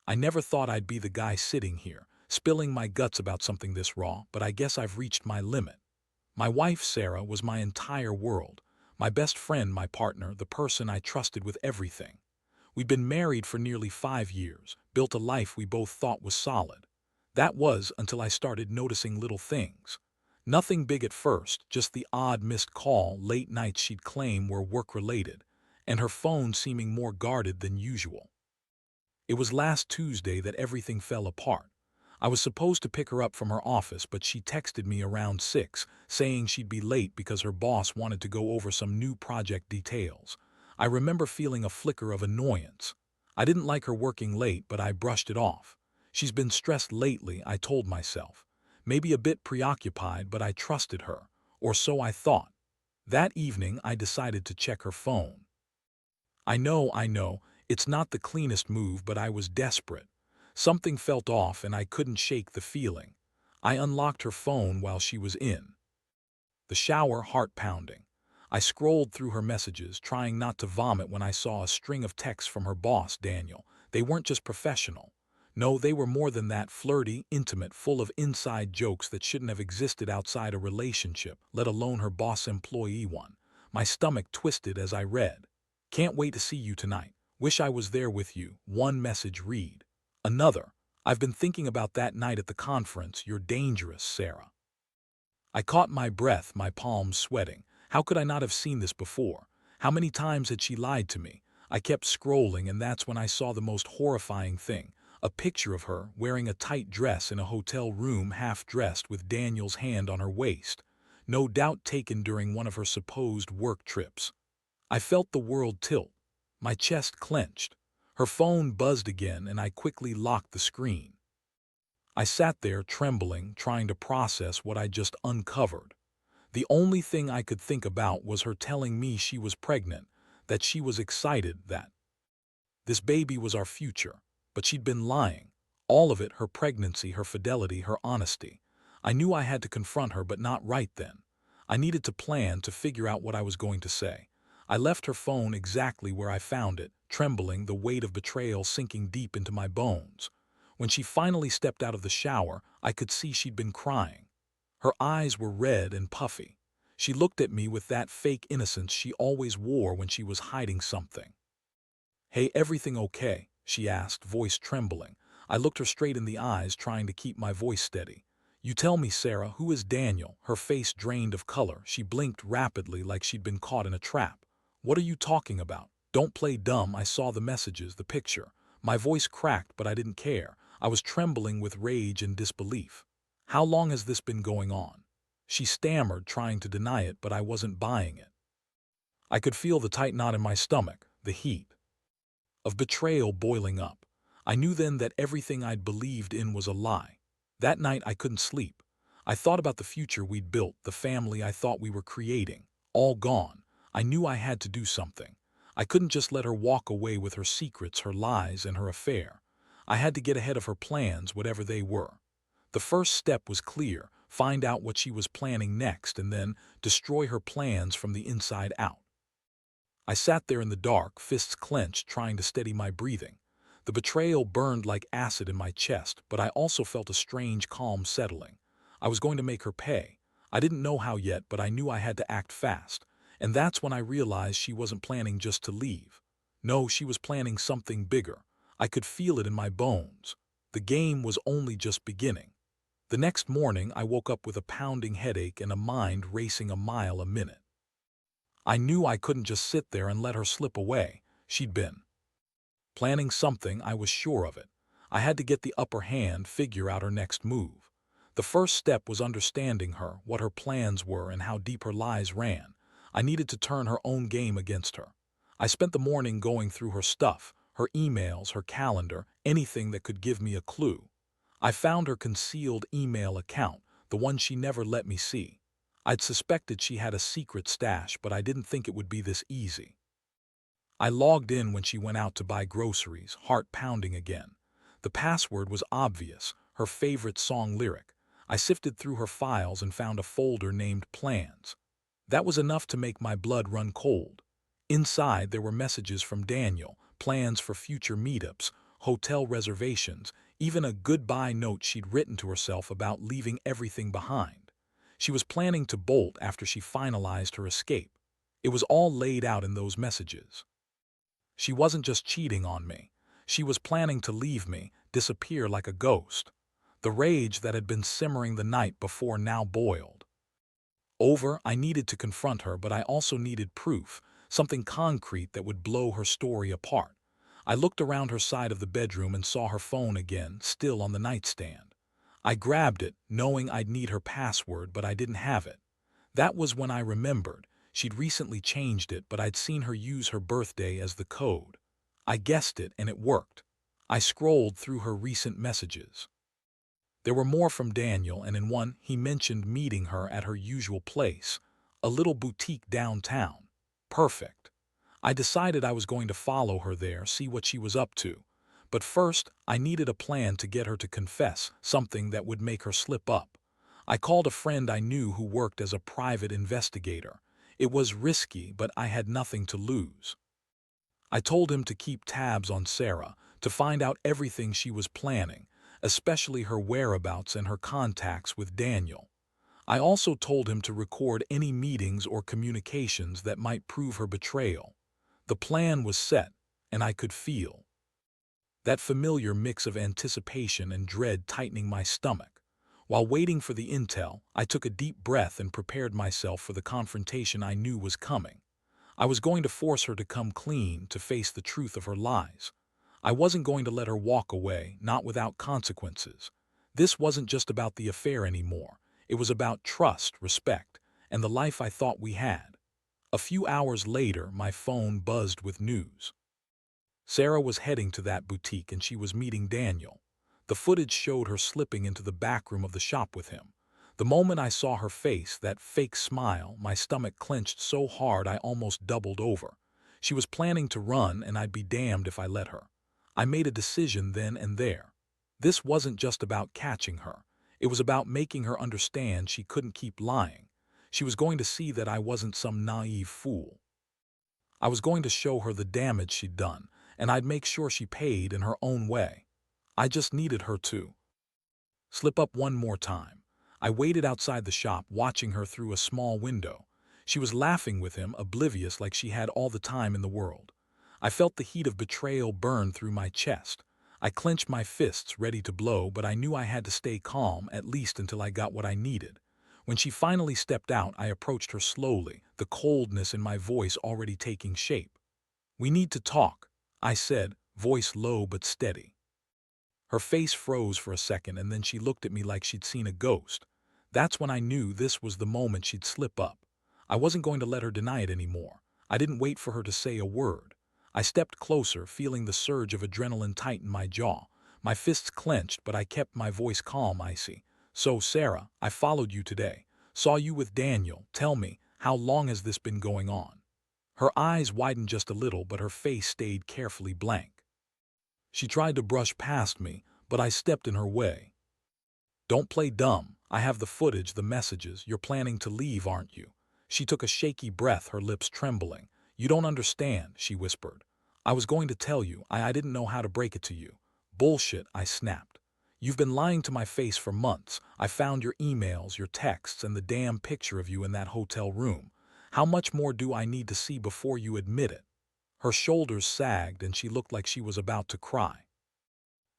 I never thought I'd be the guy sitting here, spilling my guts about something this raw, but I guess I've reached my limit. My wife, Sarah, was my entire world. My best friend, my partner, the person I trusted with everything. We'd been married for nearly 5 years, built a life we both thought was solid. That was until I started noticing little things. Nothing big at first, just the odd missed call, late nights she'd claim were work-related, and her phone seeming more guarded than usual. It was last Tuesday that everything fell apart. I was supposed to pick her up from her office, but she texted me around 6, saying she'd be late because her boss wanted to go over some new project details. I remember feeling a flicker of annoyance. I didn't like her working late, but I brushed it off. She's been stressed lately, I told myself. Maybe a bit preoccupied, but I trusted her. Or so I thought. That evening, I decided to check her phone. I know, it's not the cleanest move, but I was desperate. Something felt off and I couldn't shake the feeling. I unlocked her phone while she was in the shower, heart pounding. I scrolled through her messages, trying not to vomit when I saw a string of texts from her boss, Daniel. They weren't just professional. No, they were more than that, flirty, intimate, full of inside jokes that shouldn't have existed outside a relationship, let alone her boss-employee one. My stomach twisted as I read. Can't wait to see you tonight. Wish I was there with you. One message read. Another. I've been thinking about that night at the conference. You're dangerous, Sarah. I caught my breath, my palms sweating. How could I not have seen this before? How many times had she lied to me? I kept scrolling, and that's when I saw the most horrifying thing. A picture of her wearing a tight dress in a hotel room, half dressed, with Daniel's hand on her waist. No doubt taken during one of her supposed work trips. I felt the world tilt. My chest clenched. Her phone buzzed again, and I quickly locked the screen. I sat there trembling, trying to process what I just uncovered. The only thing I could think about was her telling me she was pregnant, that she was excited, that this baby was our future. But she'd been lying. All of it, her pregnancy, her fidelity, her honesty. I knew I had to confront her, but not right then. I needed to plan, to figure out what I was going to say. I left her phone exactly where I found it, trembling, the weight of betrayal sinking deep into my bones. When she finally stepped out of the shower, I could see she'd been crying. Her eyes were red and puffy. She looked at me with that fake innocence she always wore when she was hiding something. "Hey, everything okay?" she asked, voice trembling. I looked her straight in the eyes, trying to keep my voice steady. "You tell me, Sarah, who is Daniel?" Her face drained of color. She blinked rapidly, like she'd been caught in a trap. "What are you talking about? Don't play dumb." I saw the messages, the picture. My voice cracked, but I didn't care. I was trembling with rage and disbelief. "How long has this been going on?" She stammered, trying to deny it, but I wasn't buying it. I could feel the tight knot in my stomach, the heat of betrayal boiling up. I knew then that everything I'd believed in was a lie. That night I couldn't sleep. I thought about the future we'd built, the family I thought we were creating, all gone. I knew I had to do something. I couldn't just let her walk away with her secrets, her lies, and her affair. I had to get ahead of her plans, whatever they were. The first step was clear: find out what she was planning next, and then destroy her plans from the inside out. I sat there in the dark, fists clenched, trying to steady my breathing. The betrayal burned like acid in my chest, but I also felt a strange calm settling. I was going to make her pay. I didn't know how yet, but I knew I had to act fast. And that's when I realized she wasn't planning just to leave. No, she was planning something bigger. I could feel it in my bones. The game was only just beginning. The next morning, I woke up with a pounding headache and a mind racing a mile a minute. I knew I couldn't just sit there and let her slip away. She'd been planning something, I was sure of it. I had to get the upper hand, figure out her next move. The first step was understanding her, what her plans were, and how deep her lies ran. I needed to turn her own game against her. I spent the morning going through her stuff, her emails, her calendar, anything that could give me a clue. I found her concealed email account, the one she never let me see. I'd suspected she had a secret stash, but I didn't think it would be this easy. I logged in when she went out to buy groceries, heart pounding again. The password was obvious, her favorite song lyric. I sifted through her files and found a folder named Plans. That was enough to make my blood run cold. Inside, there were messages from Daniel, plans for future meetups, hotel reservations, even a goodbye note she'd written to herself about leaving everything behind. She was planning to bolt after she finalized her escape. It was all laid out in those messages. She wasn't just cheating on me. She was planning to leave me, disappear like a ghost. The rage that had been simmering the night before now boiled over. I needed to confront her, but I also needed proof, something concrete that would blow her story apart. I looked around her side of the bedroom and saw her phone again, still on the nightstand. I grabbed it, knowing I'd need her password, but I didn't have it. That was when I remembered. She'd recently changed it, but I'd seen her use her birthday as the code. I guessed it, and it worked. I scrolled through her recent messages. There were more from Daniel, and in one, he mentioned meeting her at her usual place, a little boutique downtown. Perfect. I decided I was going to follow her there, see what she was up to. But first, I needed a plan to get her to confess, something that would make her slip up. I called a friend I knew who worked as a private investigator. It was risky, but I had nothing to lose. I told him to keep tabs on Sarah, to find out everything she was planning, especially her whereabouts and her contacts with Daniel. I also told him to record any meetings or communications that might prove her betrayal. The plan was set, and I could feel that familiar mix of anticipation and dread tightening my stomach. While waiting for the intel, I took a deep breath and prepared myself for the confrontation I knew was coming. I was going to force her to come clean, to face the truth of her lies. I wasn't going to let her walk away, not without consequences. This wasn't just about the affair anymore. It was about trust, respect, and the life I thought we had. A few hours later, my phone buzzed with news. Sarah was heading to that boutique and she was meeting Daniel. The footage showed her slipping into the back room of the shop with him. The moment I saw her face, that fake smile, my stomach clenched so hard I almost doubled over. She was planning to run, and I'd be damned if I let her. I made a decision then and there. This wasn't just about catching her. It was about making her understand she couldn't keep lying. She was going to see that I wasn't some naive fool. I was going to show her the damage she'd done, and I'd make sure she paid in her own way. I just needed her to slip up one more time. I waited outside the shop, watching her through a small window. She was laughing with him, oblivious, like she had all the time in the world. I felt the heat of betrayal burn through my chest. I clenched my fists, ready to blow, but I knew I had to stay calm, at least until I got what I needed. When she finally stepped out, I approached her slowly, the coldness in my voice already taking shape. "We need to talk," I said, voice low but steady. Her face froze for a second, and then she looked at me like she'd seen a ghost. That's when I knew this was the moment she'd slip up. I wasn't going to let her deny it anymore. I didn't wait for her to say a word. I stepped closer, feeling the surge of adrenaline tighten my jaw. My fists clenched, but I kept my voice calm, icy. "So, Sarah, I followed you today. Saw you with Daniel. Tell me, how long has this been going on?" Her eyes widened just a little, but her face stayed carefully blank. She tried to brush past me, but I stepped in her way. "Don't play dumb. I have the footage, the messages. You're planning to leave, aren't you?" She took a shaky breath, her lips trembling. "You don't understand," she whispered. "I was going to tell you. I didn't know how to break it to you." "Bullshit," I snapped. "You've been lying to my face for months. I found your emails, your texts, and the damn picture of you in that hotel room. How much more do I need to see before you admit it?" Her shoulders sagged and she looked like she was about to cry.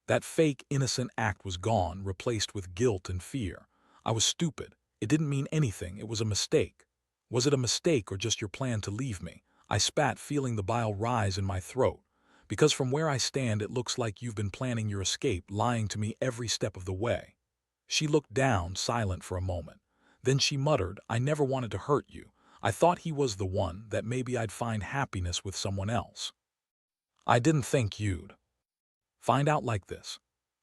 That fake, innocent act was gone, replaced with guilt and fear. I was stupid. It didn't mean anything. It was a mistake. Was it a mistake or just your plan to leave me? I spat, feeling the bile rise in my throat. "Because from where I stand, it looks like you've been planning your escape, lying to me every step of the way." She looked down, silent for a moment. Then she muttered, "I never wanted to hurt you. I thought he was the one, that maybe I'd find happiness with someone else. I didn't think you'd find out like this."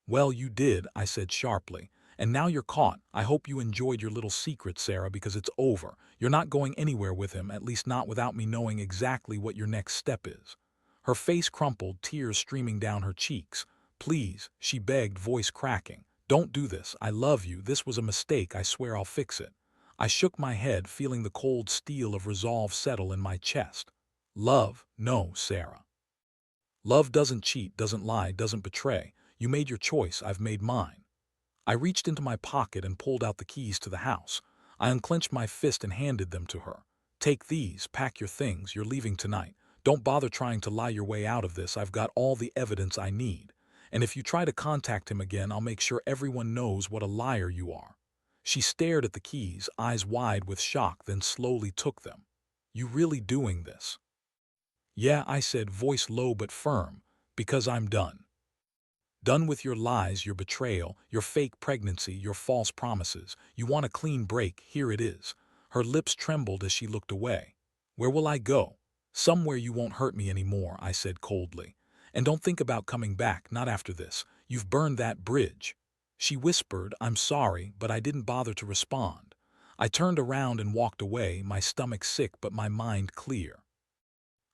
"Well, you did," I said sharply. "And now you're caught. I hope you enjoyed your little secret, Sarah, because it's over. You're not going anywhere with him, at least not without me knowing exactly what your next step is." Her face crumpled, tears streaming down her cheeks. "Please," she begged, voice cracking. "Don't do this. I love you. This was a mistake. I swear I'll fix it." I shook my head, feeling the cold steel of resolve settle in my chest. "Love? No, Sarah. Love doesn't cheat, doesn't lie, doesn't betray. You made your choice, I've made mine. I reached into my pocket and pulled out the keys to the house. I unclenched my fist and handed them to her. Take these, pack your things, you're leaving tonight. Don't bother trying to lie your way out of this, I've got all the evidence I need. And if you try to contact him again, I'll make sure everyone knows what a liar you are. She stared at the keys, eyes wide with shock, then slowly took them. You really doing this? Yeah, I said, voice low but firm, because I'm done. Done with your lies, your betrayal, your fake pregnancy, your false promises. You want a clean break, here it is. Her lips trembled as she looked away. Where will I go? Somewhere you won't hurt me anymore, I said coldly. And don't think about coming back, not after this. You've burned that bridge. She whispered, I'm sorry, but I didn't bother to respond. I turned around and walked away, my stomach sick but my mind clear.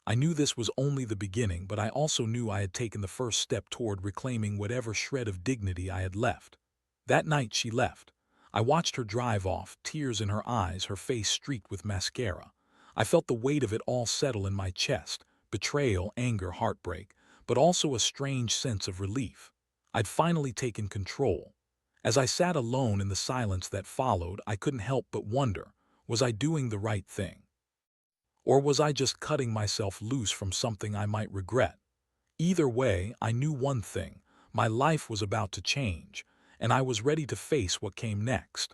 I knew this was only the beginning, but I also knew I had taken the first step toward reclaiming whatever shred of dignity I had left. That night she left. I watched her drive off, tears in her eyes, her face streaked with mascara. I felt the weight of it all settle in my chest, betrayal, anger, heartbreak, but also a strange sense of relief. I'd finally taken control. As I sat alone in the silence that followed, I couldn't help but wonder, was I doing the right thing? Or was I just cutting myself loose from something I might regret? Either way, I knew one thing. My life was about to change, and I was ready to face what came next.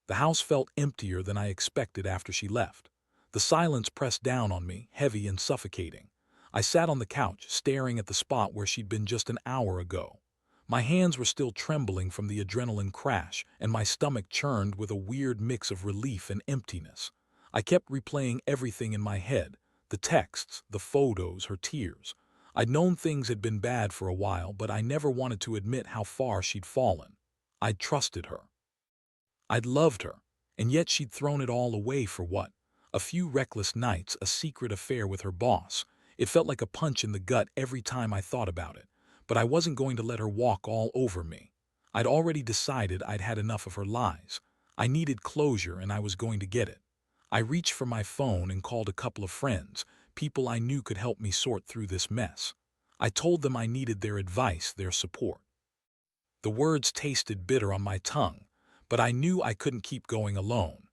The house felt emptier than I expected after she left. The silence pressed down on me, heavy and suffocating. I sat on the couch, staring at the spot where she'd been just an hour ago. My hands were still trembling from the adrenaline crash, and my stomach churned with a weird mix of relief and emptiness. I kept replaying everything in my head, the texts, the photos, her tears. I'd known things had been bad for a while, but I never wanted to admit how far she'd fallen. I'd trusted her. I'd loved her, and yet she'd thrown it all away for what? A few reckless nights, a secret affair with her boss. It felt like a punch in the gut every time I thought about it, but I wasn't going to let her walk all over me. I'd already decided I'd had enough of her lies. I needed closure, and I was going to get it. I reached for my phone and called a couple of friends, people I knew could help me sort through this mess. I told them I needed their advice, their support. The words tasted bitter on my tongue, but I knew I couldn't keep going alone.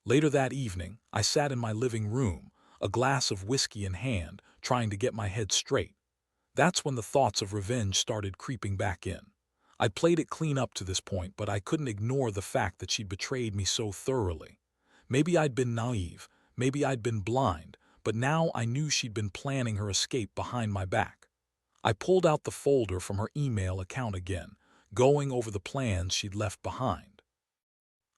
Later that evening, I sat in my living room, a glass of whiskey in hand, trying to get my head straight. That's when the thoughts of revenge started creeping back in. I'd played it clean up to this point, but I couldn't ignore the fact that she'd betrayed me so thoroughly. Maybe I'd been naive, maybe I'd been blind, but now I knew she'd been planning her escape behind my back. I pulled out the folder from her email account again, going over the plans she'd left behind.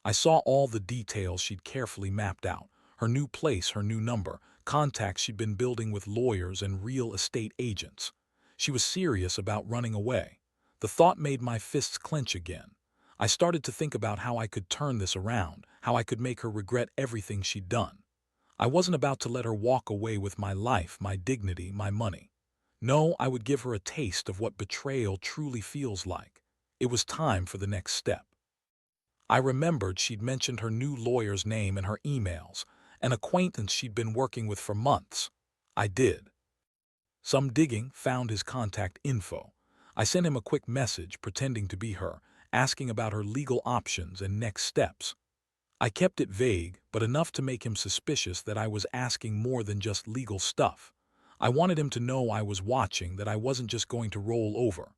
I saw all the details she'd carefully mapped out, her new place, her new number, contacts she'd been building with lawyers and real estate agents. She was serious about running away. The thought made my fists clench again. I started to think about how I could turn this around, how I could make her regret everything she'd done. I wasn't about to let her walk away with my life, my dignity, my money. No, I would give her a taste of what betrayal truly feels like. It was time for the next step. I remembered she'd mentioned her new lawyer's name in her emails, an acquaintance she'd been working with for months. I did. Some digging found his contact info. I sent him a quick message pretending to be her, asking about her legal options and next steps. I kept it vague, but enough to make him suspicious that I was asking more than just legal stuff. I wanted him to know I was watching, that I wasn't just going to roll over.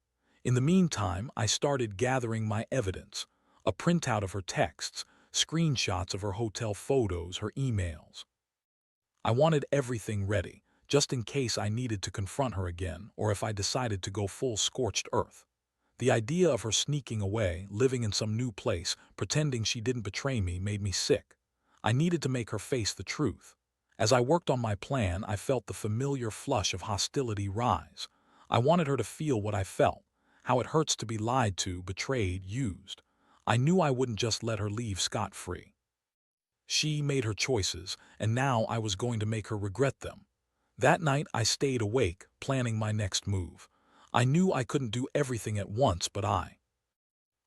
In the meantime, I started gathering my evidence, a printout of her texts, screenshots of her hotel photos, her emails. I wanted everything ready, just in case I needed to confront her again or if I decided to go full scorched earth. The idea of her sneaking away, living in some new place, pretending she didn't betray me made me sick. I needed to make her face the truth. As I worked on my plan, I felt the familiar flush of hostility rise. I wanted her to feel what I felt, how it hurts to be lied to, betrayed, used. I knew I wouldn't just let her leave scot-free. She made her choices, and now I was going to make her regret them. That night I stayed awake, planning my next move. I knew I couldn't do everything at once, but I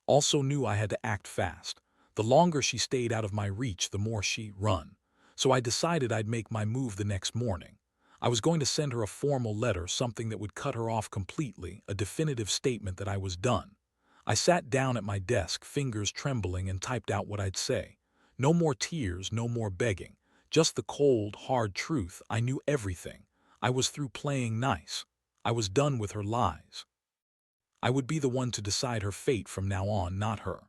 also knew I had to act fast. The longer she stayed out of my reach, the more she'd run. So I decided I'd make my move the next morning. I was going to send her a formal letter, something that would cut her off completely, a definitive statement that I was done. I sat down at my desk, fingers trembling, and typed out what I'd say. No more tears, no more begging. Just the cold, hard truth. I knew everything. I was through playing nice. I was done with her lies. I would be the one to decide her fate from now on, not her.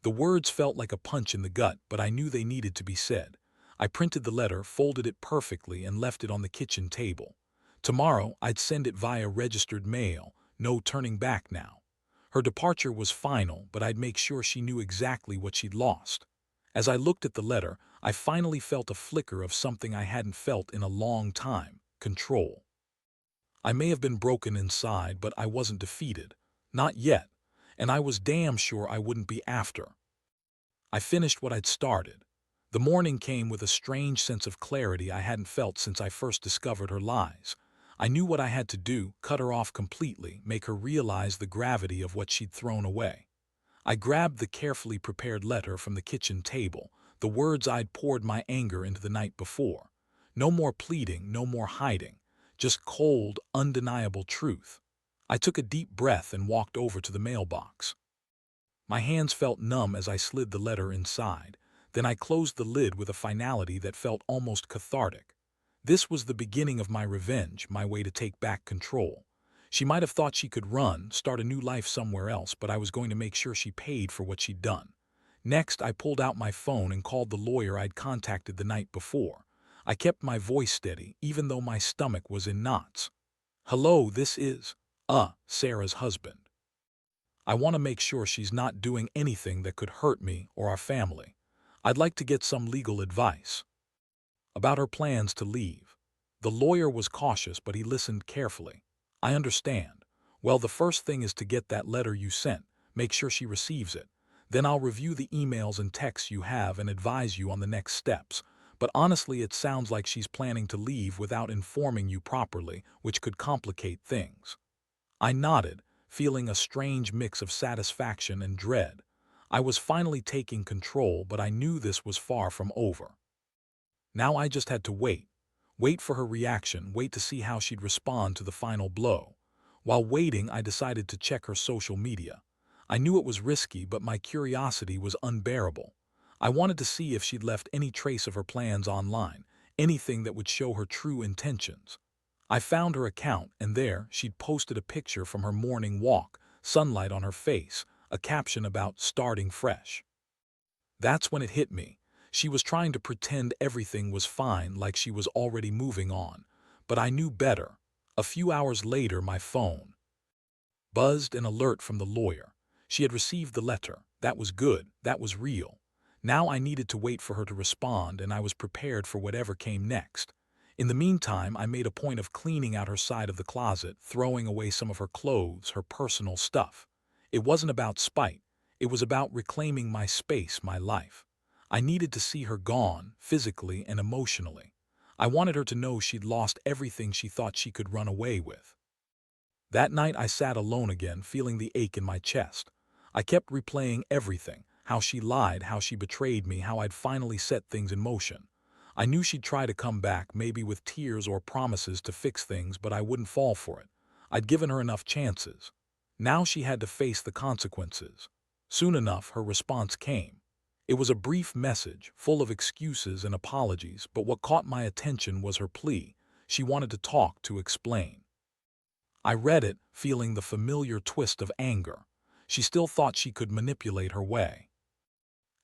The words felt like a punch in the gut, but I knew they needed to be said. I printed the letter, folded it perfectly, and left it on the kitchen table. Tomorrow, I'd send it via registered mail. No turning back now. Her departure was final, but I'd make sure she knew exactly what she'd lost. As I looked at the letter, I finally felt a flicker of something I hadn't felt in a long time: control. I may have been broken inside, but I wasn't defeated. Not yet. And I was damn sure I wouldn't be after. I finished what I'd started. The morning came with a strange sense of clarity I hadn't felt since I first discovered her lies. I knew what I had to do: cut her off completely, make her realize the gravity of what she'd thrown away. I grabbed the carefully prepared letter from the kitchen table, the words I'd poured my anger into the night before. No more pleading, no more hiding. Just cold, undeniable truth. I took a deep breath and walked over to the mailbox. My hands felt numb as I slid the letter inside. Then I closed the lid with a finality that felt almost cathartic. This was the beginning of my revenge, my way to take back control. She might have thought she could run, start a new life somewhere else, but I was going to make sure she paid for what she'd done. Next, I pulled out my phone and called the lawyer I'd contacted the night before. I kept my voice steady, even though my stomach was in knots. "Hello, this is, Sarah's husband. I want to make sure she's not doing anything that could hurt me or our family. I'd like to get some legal advice about her plans to leave." The lawyer was cautious, but he listened carefully. "I understand. Well, the first thing is to get that letter you sent, make sure she receives it. Then I'll review the emails and texts you have and advise you on the next steps. But honestly, it sounds like she's planning to leave without informing you properly, which could complicate things." I nodded, feeling a strange mix of satisfaction and dread. I was finally taking control, but I knew this was far from over. Now I just had to wait. Wait for her reaction, wait to see how she'd respond to the final blow. While waiting, I decided to check her social media. I knew it was risky, but my curiosity was unbearable. I wanted to see if she'd left any trace of her plans online, anything that would show her true intentions. I found her account, and there, she'd posted a picture from her morning walk, sunlight on her face, a caption about starting fresh. That's when it hit me. She was trying to pretend everything was fine, like she was already moving on. But I knew better. A few hours later, my phone buzzed, an alert from the lawyer. She had received the letter. That was good. That was real. Now I needed to wait for her to respond, and I was prepared for whatever came next. In the meantime, I made a point of cleaning out her side of the closet, throwing away some of her clothes, her personal stuff. It wasn't about spite. It was about reclaiming my space, my life. I needed to see her gone, physically and emotionally. I wanted her to know she'd lost everything she thought she could run away with. That night I sat alone again, feeling the ache in my chest. I kept replaying everything: how she lied, how she betrayed me, how I'd finally set things in motion. I knew she'd try to come back, maybe with tears or promises to fix things, but I wouldn't fall for it. I'd given her enough chances. Now she had to face the consequences. Soon enough, her response came. It was a brief message, full of excuses and apologies, but what caught my attention was her plea. She wanted to talk, to explain. I read it, feeling the familiar twist of anger. She still thought she could manipulate her way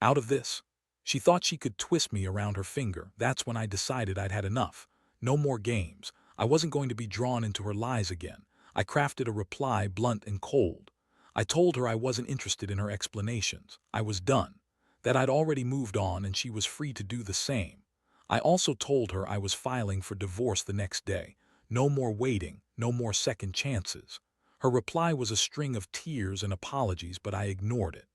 out of this. She thought she could twist me around her finger. That's when I decided I'd had enough. No more games. I wasn't going to be drawn into her lies again. I crafted a reply, blunt and cold. I told her I wasn't interested in her explanations. I was done. That I'd already moved on and she was free to do the same. I also told her I was filing for divorce the next day. No more waiting, no more second chances. Her reply was a string of tears and apologies, but I ignored it.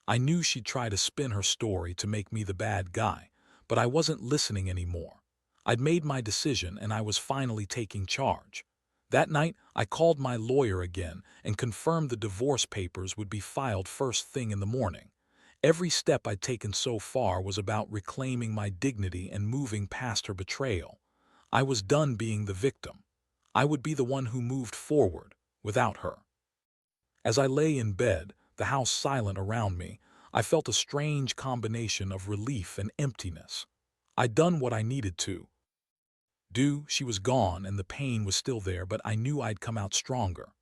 I knew she'd try to spin her story to make me the bad guy, but I wasn't listening anymore. I'd made my decision, and I was finally taking charge. That night, I called my lawyer again and confirmed the divorce papers would be filed first thing in the morning. Every step I'd taken so far was about reclaiming my dignity and moving past her betrayal. I was done being the victim. I would be the one who moved forward, without her. As I lay in bed, the house silent around me, I felt a strange combination of relief and emptiness. I'd done what I needed to do. She was gone and the pain was still there, but I knew I'd come out stronger.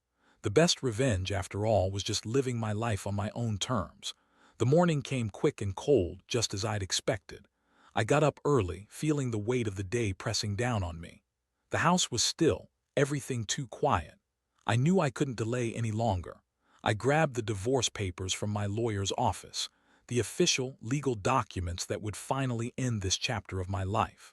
The best revenge, after all, was just living my life on my own terms. The morning came quick and cold, just as I'd expected. I got up early, feeling the weight of the day pressing down on me. The house was still, everything too quiet. I knew I couldn't delay any longer. I grabbed the divorce papers from my lawyer's office, the official legal documents that would finally end this chapter of my life.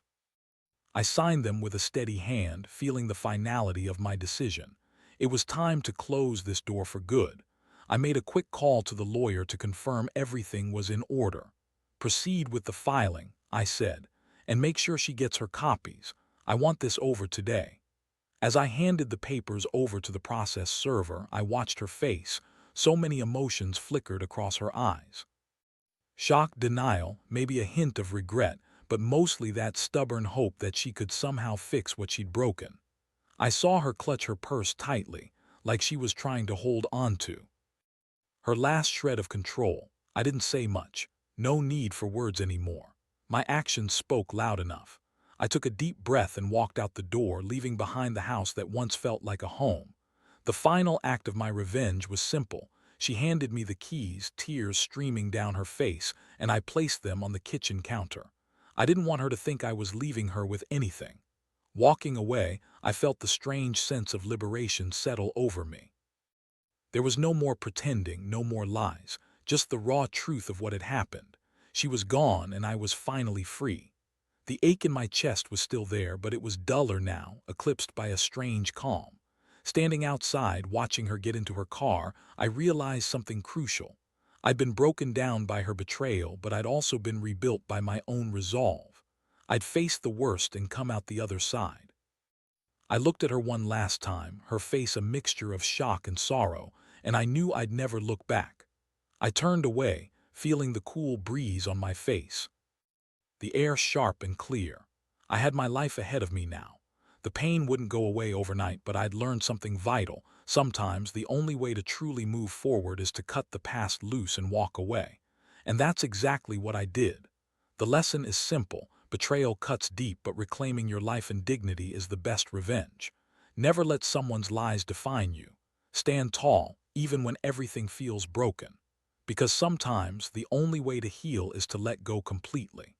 I signed them with a steady hand, feeling the finality of my decision. It was time to close this door for good. I made a quick call to the lawyer to confirm everything was in order. "Proceed with the filing," I said, "and make sure she gets her copies. I want this over today." As I handed the papers over to the process server, I watched her face. So many emotions flickered across her eyes. Shock, denial, maybe a hint of regret, but mostly that stubborn hope that she could somehow fix what she'd broken. I saw her clutch her purse tightly, like she was trying to hold on to her last shred of control. I didn't say much. No need for words anymore. My actions spoke loud enough. I took a deep breath and walked out the door, leaving behind the house that once felt like a home. The final act of my revenge was simple. She handed me the keys, tears streaming down her face, and I placed them on the kitchen counter. I didn't want her to think I was leaving her with anything. Walking away, I felt the strange sense of liberation settle over me. There was no more pretending, no more lies, just the raw truth of what had happened. She was gone and I was finally free. The ache in my chest was still there, but it was duller now, eclipsed by a strange calm. Standing outside, watching her get into her car, I realized something crucial. I'd been broken down by her betrayal, but I'd also been rebuilt by my own resolve. I'd faced the worst and come out the other side. I looked at her one last time, her face a mixture of shock and sorrow, and I knew I'd never look back. I turned away, feeling the cool breeze on my face, the air sharp and clear. I had my life ahead of me now. The pain wouldn't go away overnight, but I'd learned something vital. Sometimes the only way to truly move forward is to cut the past loose and walk away. And that's exactly what I did. The lesson is simple. Betrayal cuts deep, but reclaiming your life and dignity is the best revenge. Never let someone's lies define you. Stand tall, even when everything feels broken. Because sometimes the only way to heal is to let go completely.